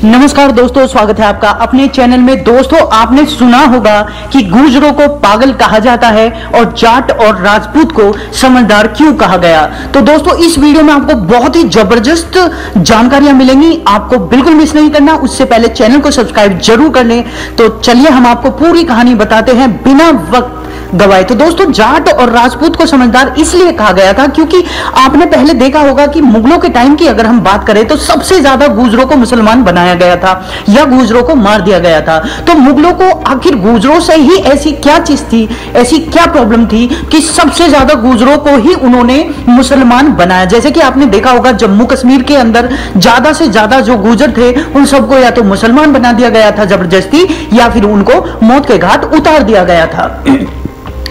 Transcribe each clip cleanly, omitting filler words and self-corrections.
नमस्कार दोस्तों, स्वागत है आपका अपने चैनल में। दोस्तों, आपने सुना होगा कि गुर्जरों को पागल कहा जाता है और जाट और राजपूत को समझदार क्यों कहा गया। तो दोस्तों, इस वीडियो में आपको बहुत ही जबरदस्त जानकारियां मिलेंगी, आपको बिल्कुल मिस नहीं करना। उससे पहले चैनल को सब्सक्राइब जरूर कर लें। तो चलिए हम आपको पूरी कहानी बताते हैं बिना वक्त गवाए। तो दोस्तों, जाट और राजपूत को समझदार इसलिए कहा गया था क्योंकि आपने पहले देखा होगा कि मुगलों के टाइम की अगर हम बात करें तो सबसे ज्यादा गुर्जरों को मुसलमान बनाया गया था या गुर्जरों को मार दिया गया था। तो मुगलों को आखिर गुर्जरों से ही ऐसी क्या चीज थी, ऐसी क्या प्रॉब्लम थी कि सबसे ज्यादा गुर्जरों को ही उन्होंने मुसलमान बनाया। जैसे कि आपने देखा होगा जम्मू कश्मीर के अंदर ज्यादा से ज्यादा जो गुर्जर थे उन सबको या तो मुसलमान बना दिया गया था जबरदस्ती, या फिर उनको मौत के घाट उतार दिया गया था।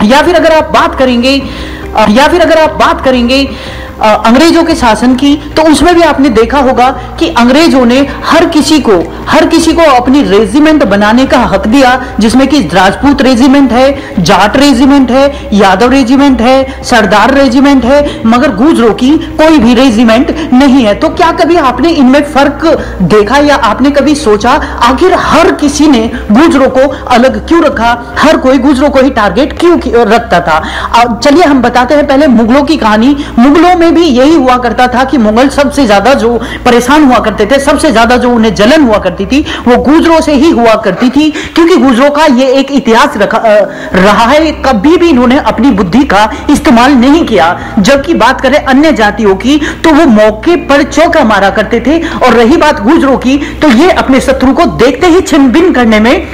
या फिर अगर आप बात करेंगे अंग्रेजों के शासन की, तो उसमें भी आपने देखा होगा कि अंग्रेजों ने हर किसी को अपनी रेजिमेंट बनाने का हक दिया, जिसमें कि राजपूत रेजिमेंट है, जाट रेजिमेंट है, यादव रेजिमेंट है, सरदार रेजिमेंट है, मगर गुर्जरों की कोई भी रेजिमेंट नहीं है। तो क्या कभी आपने इनमें फर्क देखा या आपने कभी सोचा आखिर हर किसी ने गुर्जरों को अलग क्यों रखा, हर कोई गुर्जरों को ही टारगेट क्यों रखता था। चलिए हम बताते हैं पहले मुगलों की कहानी। मुगलों में भी यही हुआ करता था कि मुगल सबसे ज्यादा जो परेशान हुआ करते थे, सबसे ज्यादा जो उन्हें जलन हुआ करती थी वो गुर्जरों से ही हुआ करती थी, क्योंकि गुर्जरों का ये एक इतिहास रहा है, कभी भी इन्होंने अपनी बुद्धि का इस्तेमाल नहीं किया। जबकि बात करें अन्य जातियों की तो वो मौके पर चौका मारा करते थे, और रही बात गुर्जरों की तो ये अपने शत्रु को देखते ही छिन भिन करने में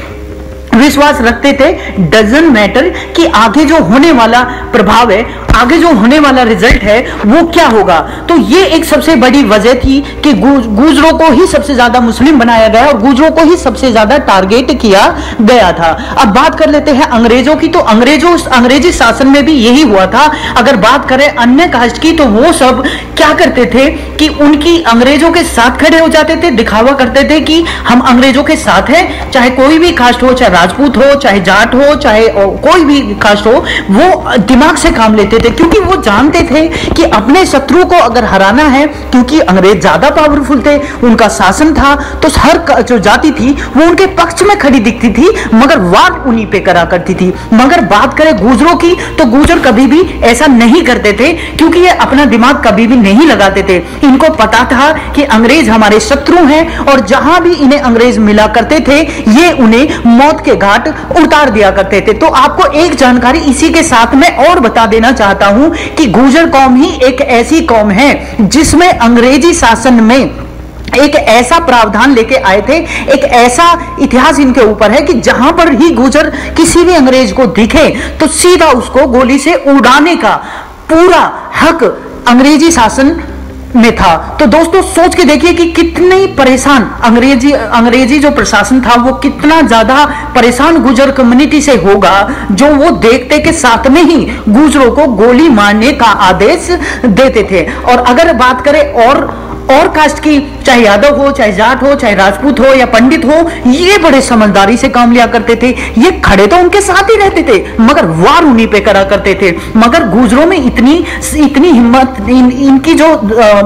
विश्वास रखते थे। डजंट मैटर कि आगे जो होने वाला प्रभाव है, आगे जो होने वाला रिजल्ट है वो क्या होगा। तो ये एक सबसे बड़ी वजह थी कि गुर्जरों को ही सबसे ज्यादा मुस्लिम बनाया गया और गुर्जरों को ही सबसे ज्यादा टारगेट किया गया था। अब बात कर लेते हैं अंग्रेजों की। तो अंग्रेजी शासन में भी यही हुआ था। अगर बात करें अन्य कास्ट की तो वो सब क्या करते थे कि उनकी अंग्रेजों के साथ खड़े हो जाते थे, दिखावा करते थे कि हम अंग्रेजों के साथ हैं, चाहे कोई भी कास्ट हो, चाहे राजपूत हो, चाहे जाट हो, चाहे कोई भी कास्ट हो, वो दिमाग से काम लेते थे, क्योंकि वो जानते थे कि अपने शत्रु को अगर हराना है, क्योंकि अंग्रेज ज्यादा पावरफुल थे, उनका शासन था, तो हर जो जाति थी वो उनके पक्ष में खड़ी दिखती थी, मगर वार उन्हीं पे करा करती थी। मगर बात करें गुर्जरों की तो गुर्जर कभी भी ऐसा नहीं करते थे, क्योंकि ये अपना दिमाग कभी भी नहीं लगाते थे। इनको पता था कि अंग्रेज हमारे शत्रु हैं, और जहां भी इन्हें अंग्रेज मिला करते थे ये उन्हें मौत के घाट उतार दिया करते थे। तो आपको एक जानकारी इसी के साथ में और बता देना चाहता हूं कि गुर्जर कौम ही एक ऐसी कौम है जिसमें अंग्रेजी शासन में एक ऐसा प्रावधान लेके आए थे, एक ऐसा इतिहास इनके ऊपर है कि जहां पर ही गुर्जर किसी भी अंग्रेज को दिखे तो सीधा उसको गोली से उड़ाने का पूरा हक अंग्रेजी शासन में था। तो दोस्तों सोच के देखिए कि कितनी परेशान अंग्रेजी जो प्रशासन था वो कितना ज्यादा परेशान गुर्जर कम्युनिटी से होगा, जो वो देखते के साथ में ही गुर्जरों को गोली मारने का आदेश देते थे। और अगर बात करें और कास्ट की, चाहे यादव हो, चाहे जाट हो, चाहे राजपूत हो या पंडित हो, ये बड़े समझदारी से काम लिया करते थे। ये खड़े तो उनके साथ ही रहते थे, मगर वार उन्हीं पे करा करते थे। मगर गुर्जरों में इतनी हिम्मत, इनकी जो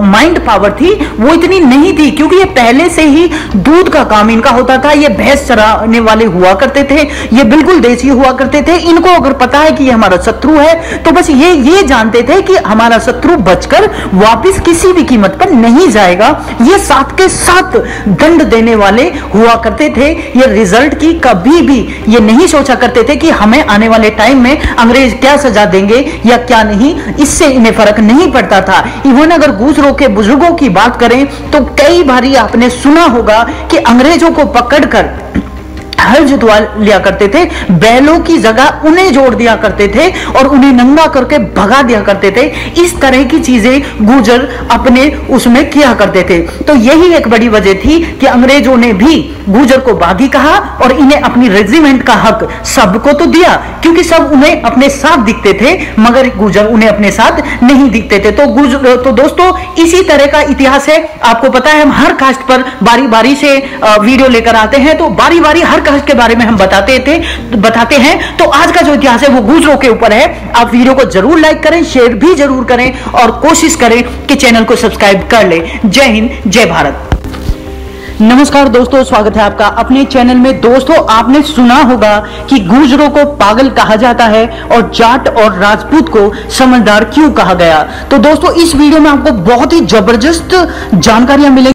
माइंड पावर थी वो इतनी नहीं थी, क्योंकि ये पहले से ही दूध का काम इनका होता था। ये भैंस चराने वाले हुआ करते थे, ये बिल्कुल देसी हुआ करते थे। इनको अगर पता है कि ये हमारा शत्रु है तो बस ये जानते थे कि हमारा शत्रु बचकर वापिस किसी भी कीमत पर नहीं जाएगा। ये साथ के साथ दंड देने वाले हुआ करते थे। ये रिजल्ट की कभी भी ये नहीं सोचा करते थे कि हमें आने वाले टाइम में अंग्रेज क्या सजा देंगे या क्या नहीं, इससे इन्हें फर्क नहीं पड़ता था। इवन अगर गुर्जरों के बुजुर्गों की बात करें तो कई बारी आपने सुना होगा कि अंग्रेजों को पकड़कर हल जुतवा लिया करते थे, बैलों की जगह उन्हें जोड़ दिया करते थे और उन्हें नंगा करके भगा दिया करते थे। इस तरह की चीजें गुर्जर अपने उसमें किया करते थे। तो यही एक बड़ी वजह थी कि अंग्रेजों ने भी गुर्जर को बागी कहा और इन्हें अपनी रेजिमेंट का हक सबको तो दिया, क्योंकि सब उन्हें अपने साथ दिखते थे, मगर गुर्जर उन्हें अपने साथ नहीं दिखते थे। तो दोस्तों इसी तरह का इतिहास है। आपको पता है हम हर कास्ट पर बारी बारी से वीडियो लेकर आते हैं, तो बारी बारी हर कास्ट के बारे में हम बताते हैं। तो आज का जो इतिहास है वो गुर्जरों के ऊपर है। आप वीडियो को जरूर लाइक करें, शेयर भी जरूर करें और कोशिश करें कि चैनल को सब्सक्राइब कर लें। जय हिंद, जय भारत। नमस्कार दोस्तों, स्वागत है आपका अपने चैनल में। दोस्तों, आपने सुना होगा कि गुर्जरों को पागल कहा जाता है और जाट और राजपूत को समझदार क्यों कहा गया। तो दोस्तों, इस वीडियो में आपको बहुत ही जबरदस्त जानकारियां मिलेंगी।